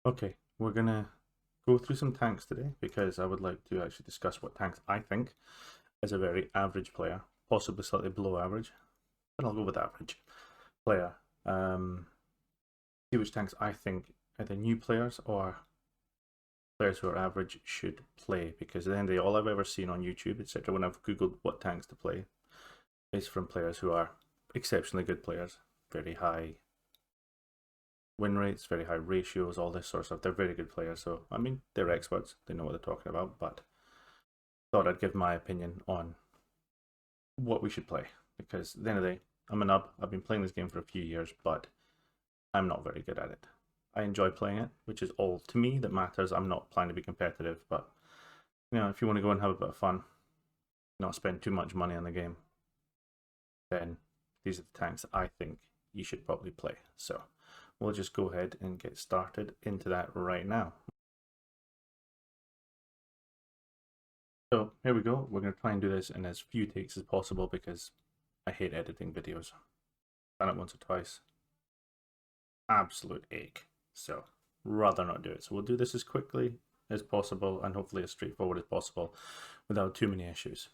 Okay, we're gonna go through some tanks today because I would like to actually discuss what tanks I think as a very average player, possibly slightly below average, but I'll go with average player. Um, See which tanks I think either new players or players who are average should play, because at the end of the day, all I've ever seen on YouTube, etc., when I've googled what tanks to play, is from players who are exceptionally good players, very high win rates, very high ratios, all this sort of stuff. They're very good players, so I mean they're experts, they know what they're talking about, but thought I'd give my opinion on what we should play, because at the end of the day, I'm a nub. I've been playing this game for a few years, but I'm not very good at it. I enjoy playing it, which is all to me that matters. I'm not planning to be competitive, but if you want to go and have a bit of fun, not spend too much money on the game, then these are the tanks I think you should probably play. So we'll just go ahead and get started into that right now. So here we go. We're going to try and do this in as few takes as possible because I hate editing videos. Done it once or twice. Absolute ache. So rather not do it. So we'll do this as quickly as possible and hopefully as straightforward as possible without too many issues.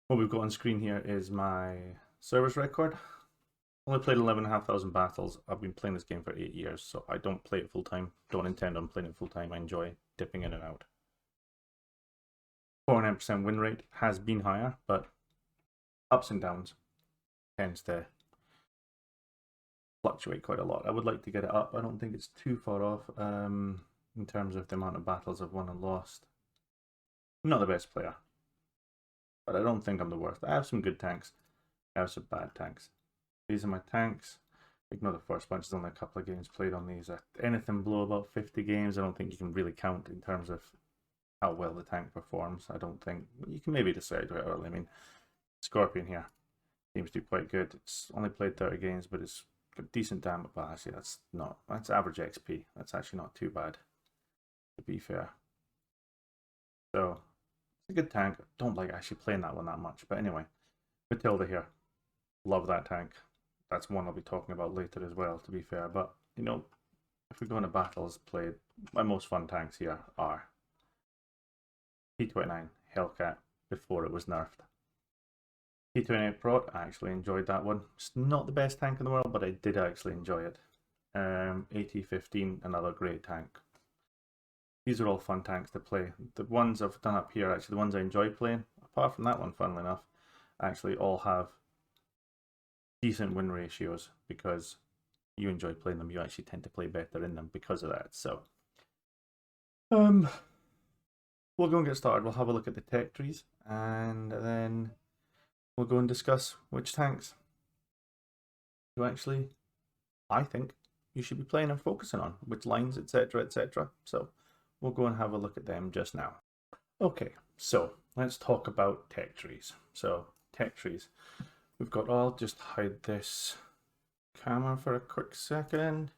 What we've got on screen here is my service record. Only played 11,500 battles. I've been playing this game for 8 years, so I don't play it full time. Don't intend on playing it full time. I enjoy dipping in and out. 49% win rate has been higher, but ups and downs tends to fluctuate quite a lot. I would like to get it up. I don't think it's too far off in terms of the amount of battles I've won and lost. I'm not the best player, but I don't think I'm the worst. I have some good tanks. I have some bad tanks. These are my tanks. Ignore the first bunch. There's only a couple of games played on these. Anything below about 50 games, I don't think you can really count in terms of how well the tank performs. I don't think you can maybe decide right early. I mean, Scorpion here seems to be quite good. It's only played 30 games, but it's got decent damage. But actually, that's average XP. That's actually not too bad, to be fair. So it's a good tank. Don't like actually playing that one that much. But anyway, Matilda here. Love that tank. That's one I'll be talking about later as well, to be fair. But if we go into battles played, my most fun tanks here are T29 Hellcat before it was nerfed. T28 Prot, I actually enjoyed that one. It's not the best tank in the world, but I did actually enjoy it. AT15, another great tank. These are all fun tanks to play. The ones I've done up here, actually, the ones I enjoy playing, apart from that one, funnily enough, actually all have decent win ratios because you enjoy playing them. You actually tend to play better in them because of that. So, we'll go and get started. We'll have a look at the tech trees and then we'll go and discuss which tanks you actually, I think, you should be playing and focusing on, which lines, etc., etc. So we'll go and have a look at them just now. Okay, so let's talk about tech trees. So tech trees, we've got I'll just hide this camera for a quick second.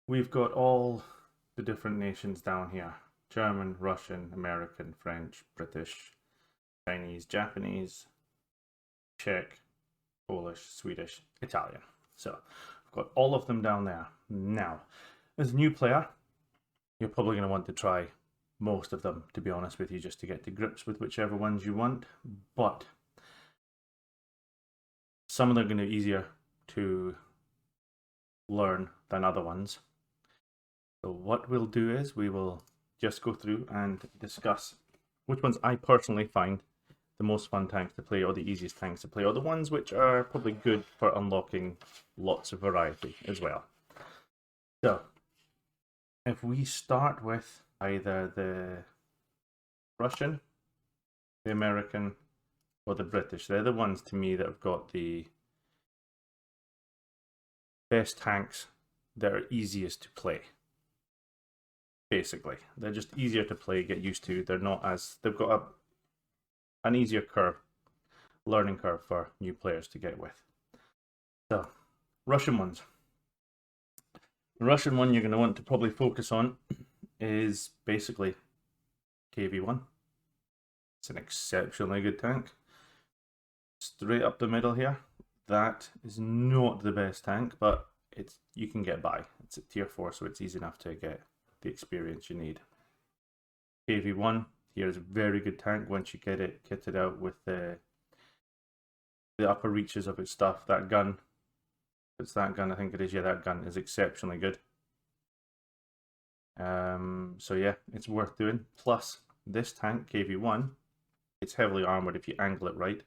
We've got all the different nations down here: German, Russian, American, French, British, Chinese, Japanese, Czech, Polish, Swedish, Italian. So I've got all of them down there. Now, as a new player, you're probably going to want to try most of them, to be honest with you, just to get to grips with whichever ones you want. But some of them are going to be easier to learn than other ones. So what we'll do is we will just go through and discuss which ones I personally find the most fun tanks to play, or the easiest tanks to play, or the ones which are probably good for unlocking lots of variety as well. So if we start with either the Russian, the American, or the British, they're the ones to me that have got the best tanks that are easiest to play. Basically, they're just easier to play, get used to. They're not as, they've got an easier learning curve for new players to get with. So, Russian ones. The Russian one you're going to want to probably focus on is basically KV1. It's an exceptionally good tank. Straight up the middle here. That is not the best tank, but you can get by. It's at tier 4, so it's easy enough to get the experience you need. KV1 here is a very good tank once you get it kitted out with the upper reaches of its stuff. That gun, it's that gun, I think it is, yeah, that gun is exceptionally good. So yeah, it's worth doing. Plus, this tank, KV1, it's heavily armored if you angle it right.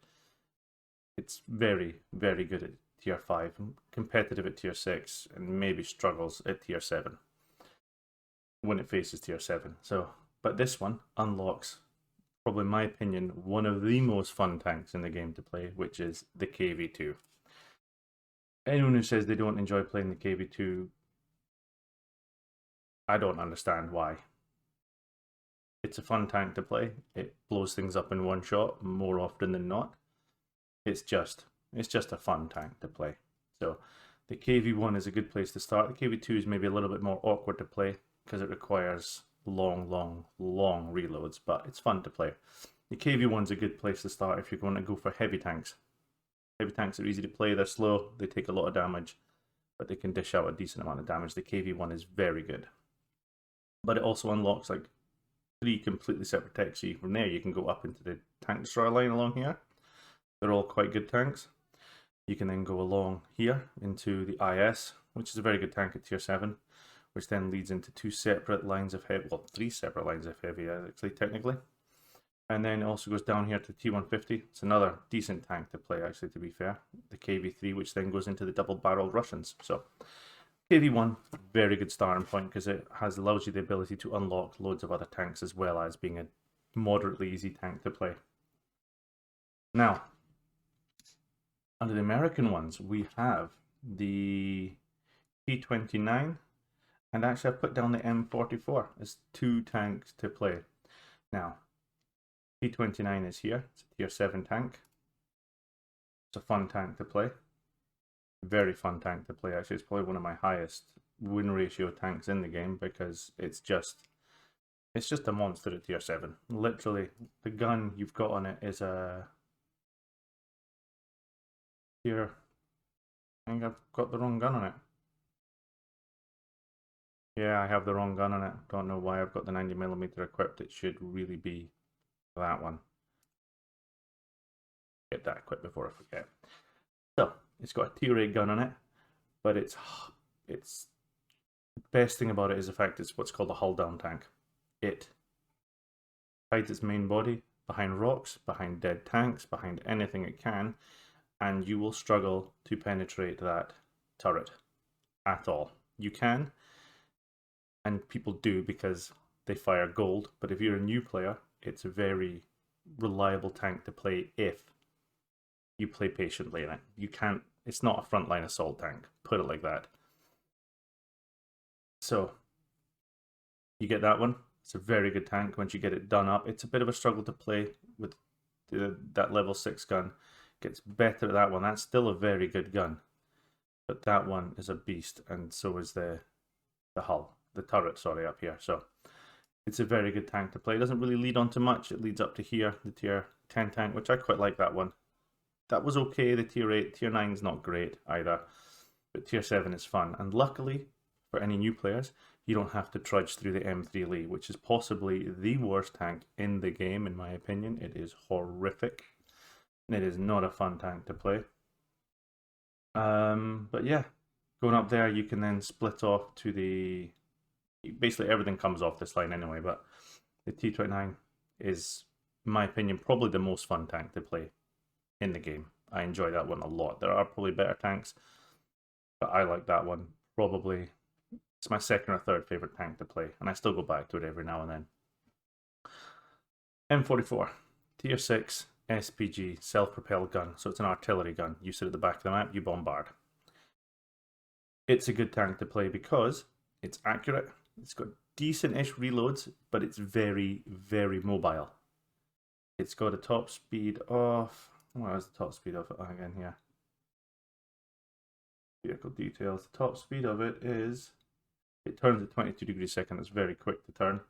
It's very, very good at tier 5, competitive at tier 6, and maybe struggles at tier 7 when it faces tier 7. So, but this one unlocks, probably in my opinion, one of the most fun tanks in the game to play, which is the KV2. Anyone who says they don't enjoy playing the KV2, I don't understand why. It's a fun tank to play. It blows things up in one shot more often than not. It's just a fun tank to play. So the KV1 is a good place to start. The KV2 is maybe a little bit more awkward to play because it requires long reloads, but it's fun to play. The KV1 is a good place to start if you're going to go for heavy tanks. Heavy tanks are easy to play, they're slow, they take a lot of damage, but they can dish out a decent amount of damage. The KV1 is very good. But it also unlocks like 3 completely separate tanks. So from there you can go up into the tank destroyer line along here. They're all quite good tanks. You can then go along here into the IS, which is a very good tank at tier 7, which then leads into 2 separate lines of heavy, well, 3 separate lines of heavy actually, technically. And then it also goes down here to T150. It's another decent tank to play, actually, to be fair. The KV3, which then goes into the double-barreled Russians. So KV1, very good starting point because it allows you the ability to unlock loads of other tanks as well as being a moderately easy tank to play. Now, under the American ones, we have the T29, and actually I've put down the M44 as 2 tanks to play. Now, T29 is here. It's a tier 7 tank. It's a fun tank to play. Very fun tank to play, actually. It's probably one of my highest win ratio tanks in the game because it's just a monster at tier 7. Literally, the gun you've got on it is a tier... I think I've got the wrong gun on it. Yeah, I have the wrong gun on it. Don't know why I've got the 90mm equipped. It should really be that one. Get that equipped before I forget. So, it's got a tier 8 gun on it, but it's the best thing about it is the fact it's what's called a hull down tank. It hides its main body behind rocks, behind dead tanks, behind anything it can, and you will struggle to penetrate that turret at all. You can, and people do because they fire gold, but if you're a new player, it's a very reliable tank to play if you play patiently in it. You can't, it's not a frontline assault tank, put it like that. So, you get that one. It's a very good tank once you get it done up. It's a bit of a struggle to play with that level 6 gun. Gets better at that one. That's still a very good gun. But that one is a beast, and so is the hull. The turret, sorry, up here. So, it's a very good tank to play. It doesn't really lead on to much. It leads up to here, the tier 10 tank, which I quite like that one. That was okay, the tier 8. Tier 9 is not great either. But tier 7 is fun. And luckily, for any new players, you don't have to trudge through the M3 Lee, which is possibly the worst tank in the game, in my opinion. It is horrific. It is not a fun tank to play. But yeah, going up there, you can then split off to the... Basically, everything comes off this line anyway, but the T29 is, in my opinion, probably the most fun tank to play in the game. I enjoy that one a lot. There are probably better tanks, but I like that one. Probably, it's my second or third favorite tank to play, and I still go back to it every now and then. M44, tier 6, SPG, self-propelled gun. So it's an artillery gun. You sit at the back of the map, you bombard. It's a good tank to play because it's accurate. It's got decent-ish reloads, but it's very, very mobile. It's got a top speed of... What is the top speed of it again here? Vehicle details. The top speed of it is... It turns at 22 degrees a second. It's very quick to turn.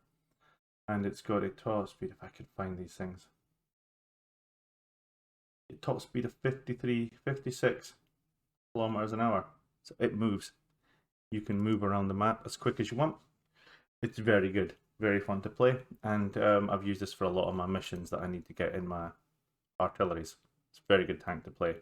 And it's got a top speed, if I could find these things. A top speed of 56 kilometers an hour. So it moves. You can move around the map as quick as you want. It's very good, very fun to play, and I've used this for a lot of my missions that I need to get in my artilleries. It's a very good tank to play.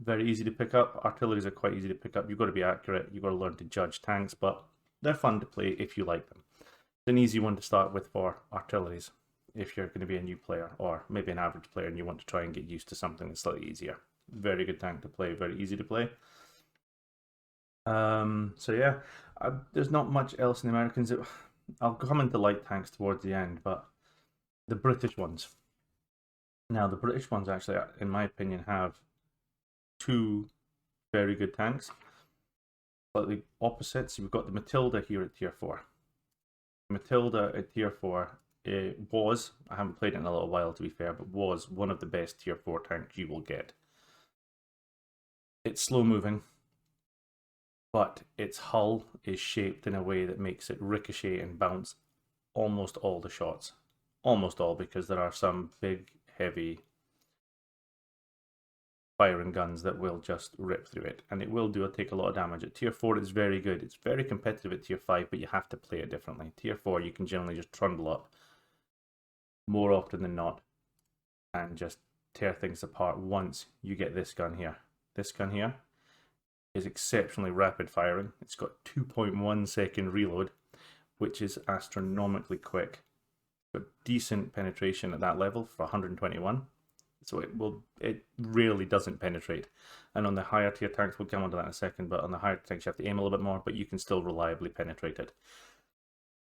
Very easy to pick up. Artilleries are quite easy to pick up. You've got to be accurate. You've got to learn to judge tanks, but they're fun to play if you like them. It's an easy one to start with for artilleries if you're going to be a new player or maybe an average player and you want to try and get used to something that's slightly easier. Very good tank to play, very easy to play. So yeah, there's not much else in the Americans. I'll come into light tanks towards the end, but the British ones. Now, the British ones actually, in my opinion, have two very good tanks. Slightly opposites. We've got the Matilda here at tier 4. Matilda at tier 4 was, I haven't played it in a little while to be fair, but was one of the best tier 4 tanks you will get. It's slow moving, but its hull is shaped in a way that makes it ricochet and bounce almost all the shots. Almost all, because there are some big, heavy firing guns that will just rip through it, and it will take a lot of damage. At tier 4 it's very good. It's very competitive at tier 5, but you have to play it differently. Tier 4 you can generally just trundle up more often than not and just tear things apart once you get this gun here. This gun here is exceptionally rapid firing. It's got 2.1 second reload, which is astronomically quick. It's got decent penetration at that level for 121. So it really doesn't penetrate. And on the higher tier tanks, we'll come on to that in a second, but on the higher tanks you have to aim a little bit more, but you can still reliably penetrate it.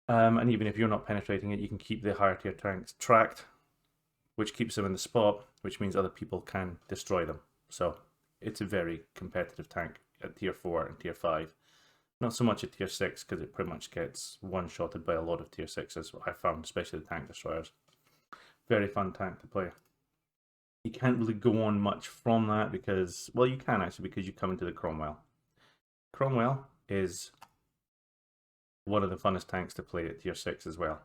And even if you're not penetrating it, you can keep the higher tier tanks tracked, which keeps them in the spot, which means other people can destroy them. So it's a very competitive tank at tier 4 and tier 5. Not so much at tier 6, because it pretty much gets one-shotted by a lot of tier 6s, I found, especially the tank destroyers. Very fun tank to play. You can't really go on much from that because, well, you can actually, because you come into the Cromwell. Cromwell is one of the funnest tanks to play at tier 6 as well.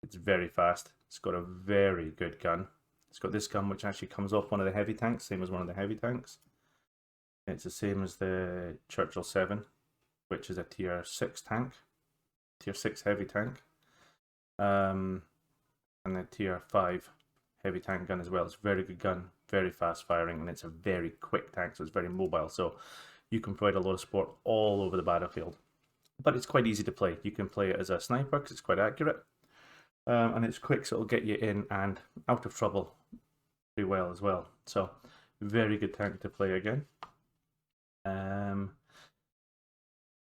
It's very fast. It's got a very good gun. It's got this gun which actually comes off one of the heavy tanks, same as one of the heavy tanks. It's the same as the Churchill 7, which is a tier 6 tank, tier 6 heavy tank, and the tier 5 heavy tank gun as well. It's a very good gun, very fast firing, and it's a very quick tank, so it's very mobile, so you can provide a lot of support all over the battlefield. But it's quite easy to play. You can play it as a sniper because it's quite accurate, and it's quick, so it'll get you in and out of trouble pretty well as well. So very good tank to play again.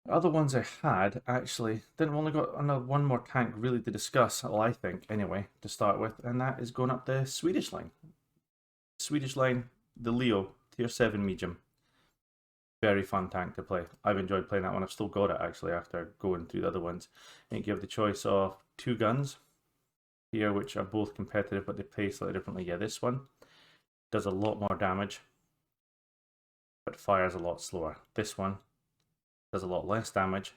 Other ones I had, actually, then we've only got one more tank really to discuss, well, I think, anyway, to start with, and that is going up the Swedish line. Swedish line, the Leo, tier 7 medium. Very fun tank to play. I've enjoyed playing that one. I've still got it, actually, after going through the other ones. I think you have the choice of 2 guns here, which are both competitive, but they play slightly differently. Yeah, this one does a lot more damage, but fires a lot slower. This one does a lot less damage,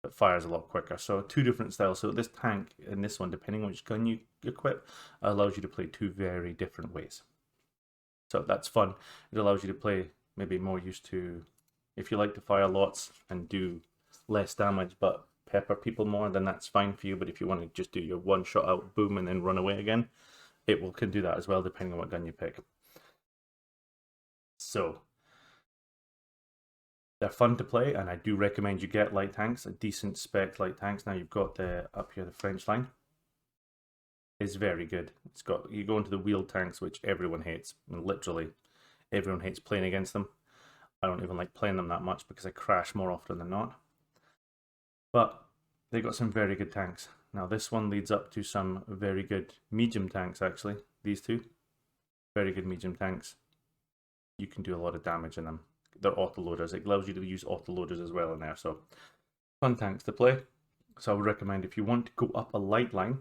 but fires a lot quicker. So 2 different styles. So this tank and this one, depending on which gun you equip, allows you to play 2 very different ways. So that's fun. It allows you to play maybe more used to, if you like to fire lots and do less damage but pepper people more, then that's fine for you. But if you want to just do your one shot out, boom, and then run away again, it can do that as well, depending on what gun you pick. So they're fun to play, and I do recommend you get light tanks, a decent spec light tanks. Now you've got up here the French line. It's very good. It's got, you go into the wheeled tanks, which everyone hates, and literally everyone hates playing against them. I don't even like playing them that much because I crash more often than not. But they got some very good tanks. Now this one leads up to some very good medium tanks, actually. These 2, very good medium tanks. You can do a lot of damage in them. They're autoloaders. It allows you to use autoloaders as well in there. So fun tanks to play. So I would recommend, if you want to go up a light line,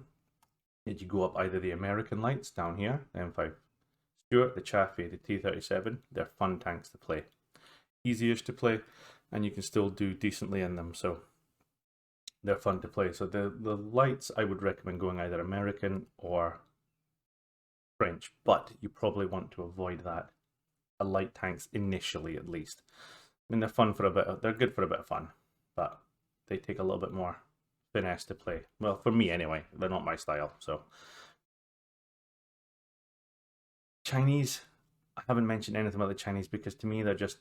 that you go up either the American lights down here, the M5 Stuart, the Chaffee, the T37. They're fun tanks to play. Easiest to play, and you can still do decently in them. So they're fun to play. So the lights, I would recommend going either American or French, but you probably want to avoid that. Light tanks initially, at least. I mean, they're fun for a bit. They're good for a bit of fun, but they take a little bit more finesse to play. Well, for me anyway, they're not my style. So Chinese, I haven't mentioned anything about the Chinese because to me they're just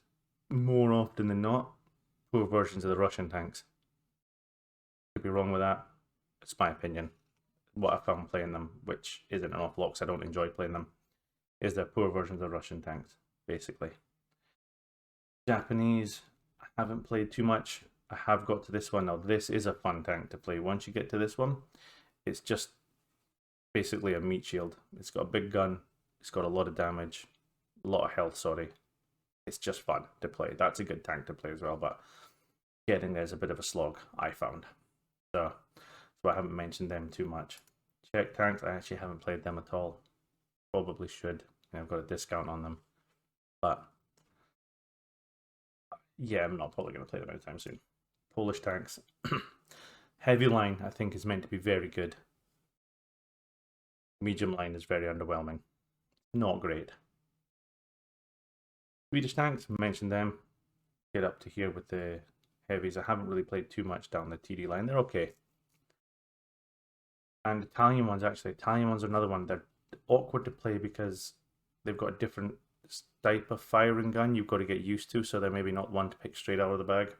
more often than not poor versions of the Russian tanks. Could be wrong with that. It's my opinion. What I found playing them, which isn't an awful lot because I don't enjoy playing them, is they're poor versions of Russian tanks, basically. Japanese, I haven't played too much. I have got to this one. Now, this is a fun tank to play. Once you get to this one, it's just basically a meat shield. It's got a big gun. It's got a lot of damage. A lot of health, sorry. It's just fun to play. That's a good tank to play as well, but getting there's a bit of a slog, I found. So I haven't mentioned them too much. Czech tanks, I actually haven't played them at all. Probably should. I've got a discount on them. But yeah, I'm not probably going to play them anytime soon. Polish tanks. Heavy line, I think, is meant to be very good. Medium line is very underwhelming. Not great. Swedish tanks, mentioned them. Get up to here with the heavies. I haven't really played too much down the TD line. They're okay. And Italian ones, actually. Italian ones are another one. They're awkward to play because they've got a different type of firing gun you've got to get used to, so they're maybe not one to pick straight out of the bag.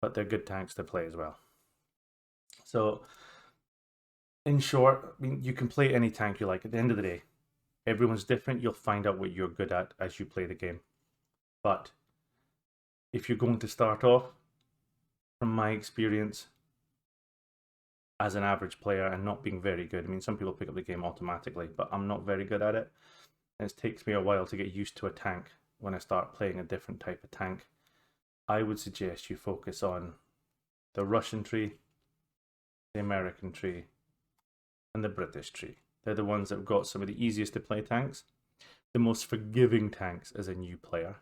But they're good tanks to play as well. So, in short, I mean, you can play any tank you like. At the end of the day, everyone's different. You'll find out what you're good at as you play the game. But if you're going to start off, from my experience, as an average player and not being very good, I mean, some people pick up the game automatically, but I'm not very good at it. And it takes me a while to get used to a tank when I start playing a different type of tank. I would suggest you focus on the Russian tree, the American tree, and the British tree. They're the ones that have got some of the easiest to play tanks, the most forgiving tanks as a new player.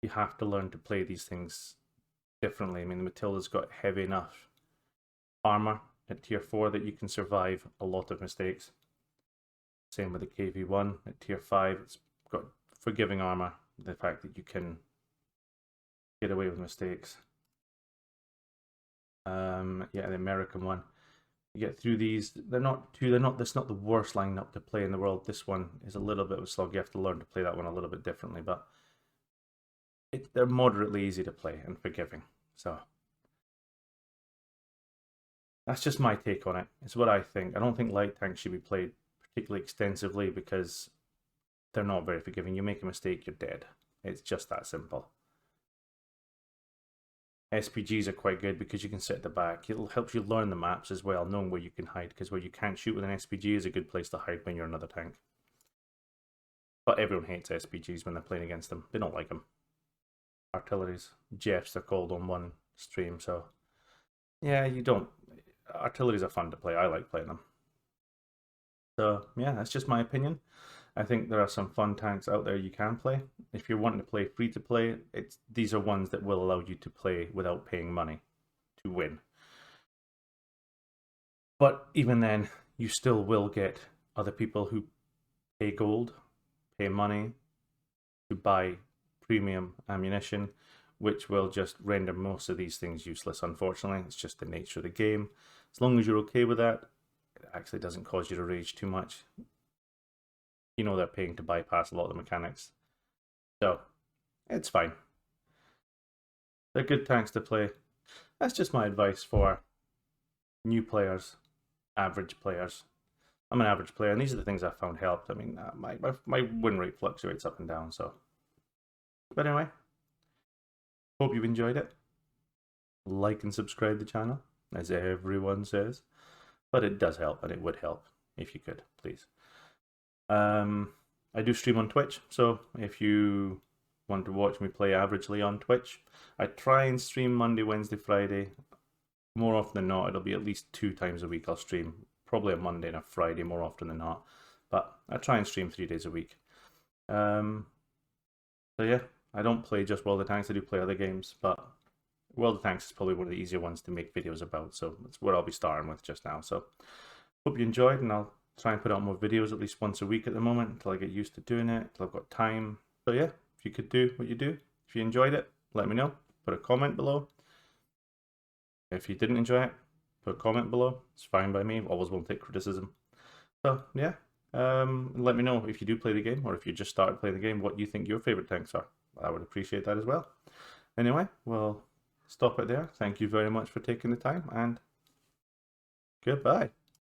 You have to learn to play these things differently. I mean, the Matilda's got heavy enough armor at tier 4 that you can survive a lot of mistakes. Same with the KV-1 at tier 5. It's got forgiving armor. The fact that you can get away with mistakes. Yeah, the American one. You get through these. That's not the worst lineup to play in the world. This one is a little bit of a slog. You have to learn to play that one a little bit differently, but they're moderately easy to play and forgiving. So that's just my take on it. It's what I think. I don't think light tanks should be played particularly extensively because they're not very forgiving. You make a mistake, you're dead. It's just that simple. SPGs are quite good because you can sit at the back. It'll help you learn the maps as well, knowing where you can hide, because where you can't shoot with an SPG is a good place to hide when you're another tank. But everyone hates SPGs when they're playing against them. They don't like them. Artilleries. Jeffs, they're called on one stream, so yeah, you don't. Artilleries are fun to play. I like playing them. So yeah, that's just my opinion. I think there are some fun tanks out there you can play. If you're wanting to play free to play, these are ones that will allow you to play without paying money to win. But even then, you still will get other people who pay gold, pay money to buy premium ammunition, which will just render most of these things useless, unfortunately. It's just the nature of the game. As long as you're okay with that, it actually doesn't cause you to rage too much. You know they're paying to bypass a lot of the mechanics. So, it's fine. They're good tanks to play. That's just my advice for new players, average players. I'm an average player, and these are the things I've found helped. I mean, my win rate fluctuates up and down, so. But anyway, hope you've enjoyed it. Like and subscribe to the channel, as everyone says. But it does help, and it would help if you could, please. I do stream on Twitch, so if you want to watch me play averagely on Twitch, I try and stream Monday, Wednesday, Friday. More often than not, it'll be at least 2 times a week I'll stream. Probably a Monday and a Friday more often than not. But I try and stream 3 days a week. So yeah, I don't play just World of Tanks, I do play other games, but World of Tanks is probably one of the easier ones to make videos about, so that's what I'll be starting with just now. So hope you enjoyed, and I'll try and put out more videos at least once a week at the moment until I get used to doing it, until I've got time. So yeah, if you could do what you do, if you enjoyed it, let me know. Put a comment below. If you didn't enjoy it, put a comment below. It's fine by me. Always won't take criticism. So yeah, let me know if you do play the game, or if you just started playing the game, what you think your favorite tanks are. I would appreciate that as well. Anyway, we'll stop it there. Thank you very much for taking the time, and goodbye.